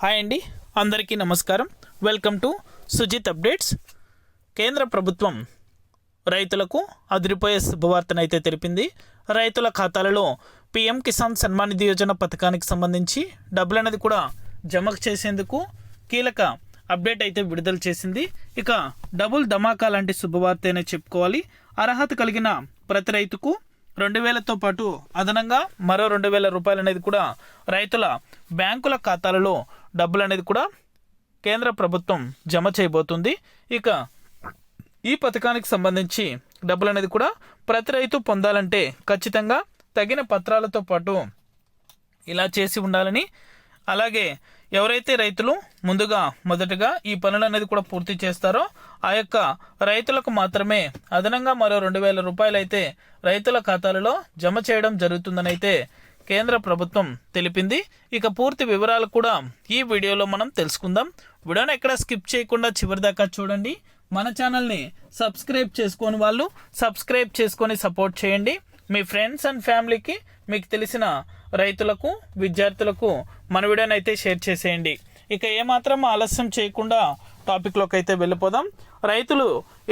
Hi అండి, అందరికీ నమస్కారం. Welcome to Sujith updates. కేంద్ర ప్రభుత్వం రైతులకు అదిరిపోయే శుభవార్తనైతే తెలిపింది. రైతుల ఖాతాలలో పీఎం కిసాన్ సన్మాన్ నిధి యోజన పథకానికి సంబంధించి డబ్బులు అనేది కూడా జమ చేసేందుకు కీలక అప్డేట్ అయితే విడుదల చేసింది. ఇక డబుల్ ధమాకా లాంటి శుభవార్త అనే చెప్పుకోవాలి. అర్హత కలిగిన ప్రతి రైతుకు 2000తో పాటు అదనంగా మరో 2000 రూపాయలు అనేది కూడా రైతుల బ్యాంకుల ఖాతాలలో డబ్బులు అనేది కూడా కేంద్ర ప్రభుత్వం జమ చేయబోతుంది. ఇక ఈ పథకానికి సంబంధించి డబ్బులు అనేది కూడా ప్రతి రైతు పొందాలంటే ఖచ్చితంగా తగిన పత్రాలతో పాటు ఇలా చేసి ఉండాలని, అలాగే ఎవరైతే రైతులు మొదటగా ఈ పనులు అనేది కూడా పూర్తి చేస్తారో ఆ యొక్క రైతులకు మాత్రమే అదనంగా మరో 2000 రూపాయలు అయితే రైతుల ఖాతాలలో జమ చేయడం జరుగుతుందని అయితే కేంద్ర ప్రభుత్వం తెలిపింది. ఇక పూర్తి వివరాలు కూడా ఈ వీడియోలో మనం తెలుసుకుందాం. వీడియోని ఎక్కడ స్కిప్ చేయకుండా చివరి దాకా చూడండి. మన ఛానల్ని సబ్స్క్రైబ్ చేసుకొని వాళ్ళు సబ్స్క్రైబ్ చేసుకొని సపోర్ట్ చేయండి. మీ ఫ్రెండ్స్ అండ్ ఫ్యామిలీకి, మీకు తెలిసిన రైతులకు, విద్యార్థులకు మన వీడియోని అయితే షేర్ చేసేయండి. ఇక ఏమాత్రం ఆలస్యం చేయకుండా టాపిక్లోకి అయితే వెళ్ళిపోదాం. రైతులు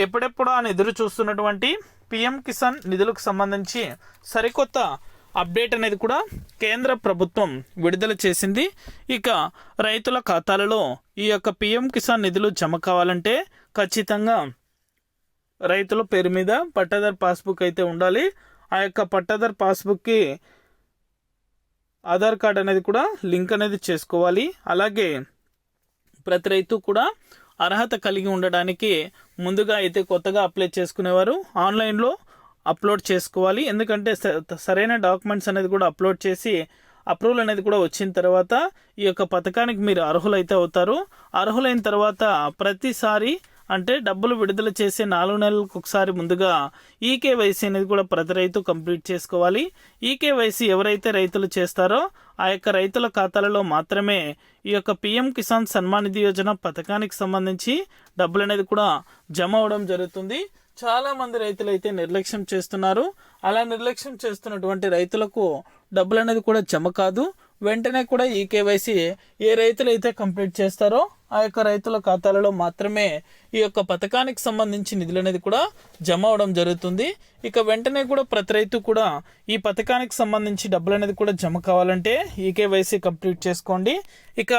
ఎప్పుడెప్పుడు అని ఎదురు చూస్తున్నటువంటి పిఎం కిసాన్ నిధులకు సంబంధించి సరికొత్త అప్డేట్ అనేది కూడా కేంద్ర ప్రభుత్వం విడుదల చేసింది. ఇక రైతుల ఖాతాలలో ఈ యొక్క పిఎం కిసాన్ నిధులు జమ కావాలంటే ఖచ్చితంగా రైతుల పేరు మీద పట్టాదార్ పాస్బుక్ అయితే ఉండాలి. ఆ యొక్క పట్టాదార్ పాస్బుక్కి ఆధార్ కార్డ్ అనేది కూడా లింక్ అనేది చేసుకోవాలి. అలాగే ప్రతి రైతు కూడా అర్హత కలిగి ఉండడానికి ముందుగా అయితే కొత్తగా అప్లై చేసుకునేవారు ఆన్లైన్లో అప్లోడ్ చేసుకోవాలి. ఎందుకంటే సరైన డాక్యుమెంట్స్ అనేది కూడా అప్లోడ్ చేసి అప్రూవల్ అనేది కూడా వచ్చిన తర్వాత ఈ యొక్క పథకానికి మీరు అర్హులైతే అవుతారు. అర్హులైన తర్వాత ప్రతిసారి అంటే డబ్బులు విడుదల చేసే 4 నెలలకు ఒకసారి ముందుగా ఈకేవైసీ అనేది కూడా ప్రతి రైతు కంప్లీట్ చేసుకోవాలి. ఈకేవైసీ ఎవరైతే రైతులు చేస్తారో ఆ యొక్క రైతుల ఖాతాలలో మాత్రమే ఈ యొక్క పిఎం కిసాన్ సన్మాన్ నిధి యోజన పథకానికి సంబంధించి డబ్బులు అనేది కూడా జమ అవడం జరుగుతుంది. చాలా మంది రైతులు అయితే నిర్లక్ష్యం చేస్తున్నారు. అలా నిర్లక్ష్యం చేస్తున్నటువంటి రైతులకు డబ్బులు అనేది కూడా జమ కాదు. వెంటనే కూడా ఈ కేవైసీ ఏ రైతులు అయితే కంప్లీట్ చేస్తారో ఆ యొక్క రైతుల ఖాతాలలో మాత్రమే ఈ యొక్క పథకానికి సంబంధించి నిధులు అనేది కూడా జమ అవడం జరుగుతుంది. ఇక వెంటనే కూడా ప్రతి రైతు కూడా ఈ పథకానికి సంబంధించి డబ్బులు అనేది కూడా జమ కావాలంటే ఈ కేవైసీ కంప్లీట్ చేసుకోండి. ఇక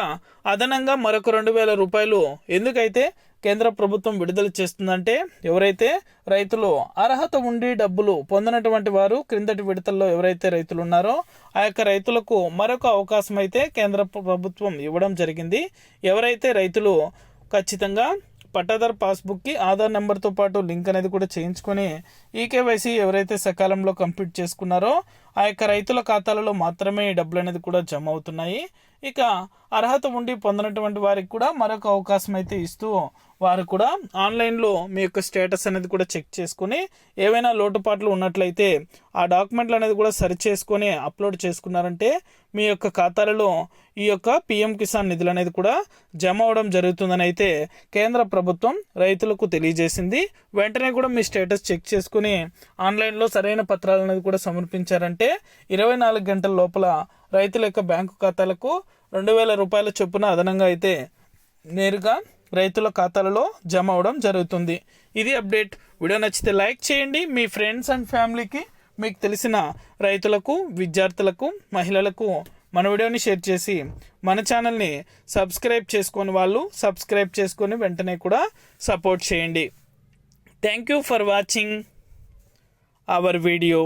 అదనంగా మరొక 2000 రూపాయలు ఎందుకైతే కేంద్ర ప్రభుత్వం విడుదల చేస్తుందంటే, ఎవరైతే రైతులు అర్హత ఉండి డబ్బులు పొందినటువంటి వారు క్రిందటి విడతల్లో ఎవరైతే రైతులు ఉన్నారో ఆ యొక్క రైతులకు మరొక అవకాశం అయితే కేంద్ర ప్రభుత్వం ఇవ్వడం జరిగింది. ఎవరైతే రైతులు ఖచ్చితంగా పట్టాదార్ పాస్బుక్కి ఆధార్ నెంబర్తో పాటు లింక్ అనేది కూడా చేయించుకొని ఈకేవైసీ ఎవరైతే సకాలంలో కంప్లీట్ చేసుకున్నారో ఆ యొక్క రైతుల ఖాతాలలో మాత్రమే డబ్బులు అనేది కూడా జమ అవుతున్నాయి. ఇక అర్హత ఉండి పొందినటువంటి వారికి కూడా మరొక అవకాశం అయితే ఇస్తూ వారు కూడా ఆన్లైన్లో మీ యొక్క స్టేటస్ అనేది కూడా చెక్ చేసుకొని ఏవైనా లోటుపాట్లు ఉన్నట్లయితే ఆ డాక్యుమెంట్లు అనేది కూడా సరి చేసుకొని అప్లోడ్ చేసుకున్నారంటే మీ యొక్క ఖాతాలలో ఈ యొక్క పిఎం కిసాన్ నిధులు అనేది కూడా జమ అవడం జరుగుతుందని అయితే కేంద్ర ప్రభుత్వం రైతులకు తెలియజేసింది. వెంటనే కూడా మీ స్టేటస్ చెక్ చేసుకుని ఆన్లైన్లో సరైన పత్రాలు అనేది కూడా సమర్పించారంటే 24 గంటల లోపల రైతుల యొక్క బ్యాంకు ఖాతాలకు 2000 రూపాయల చొప్పున అదనంగా అయితే నేరుగా రైతుల ఖాతాలలో జమ అవడం జరుగుతుంది. ఇది అప్డేట్. వీడియో నచ్చితే లైక్ చేయండి. మీ ఫ్రెండ్స్ అండ్ ఫ్యామిలీకి, మీకు తెలిసిన రైతులకు, విద్యార్థులకు, మహిళలకు మన వీడియోని షేర్ చేసి మన ఛానల్ని సబ్స్క్రైబ్ చేసుకొని వాళ్ళు సబ్స్క్రైబ్ చేసుకొని వెంటనే కూడా సపోర్ట్ చేయండి. Thank you for watching our video.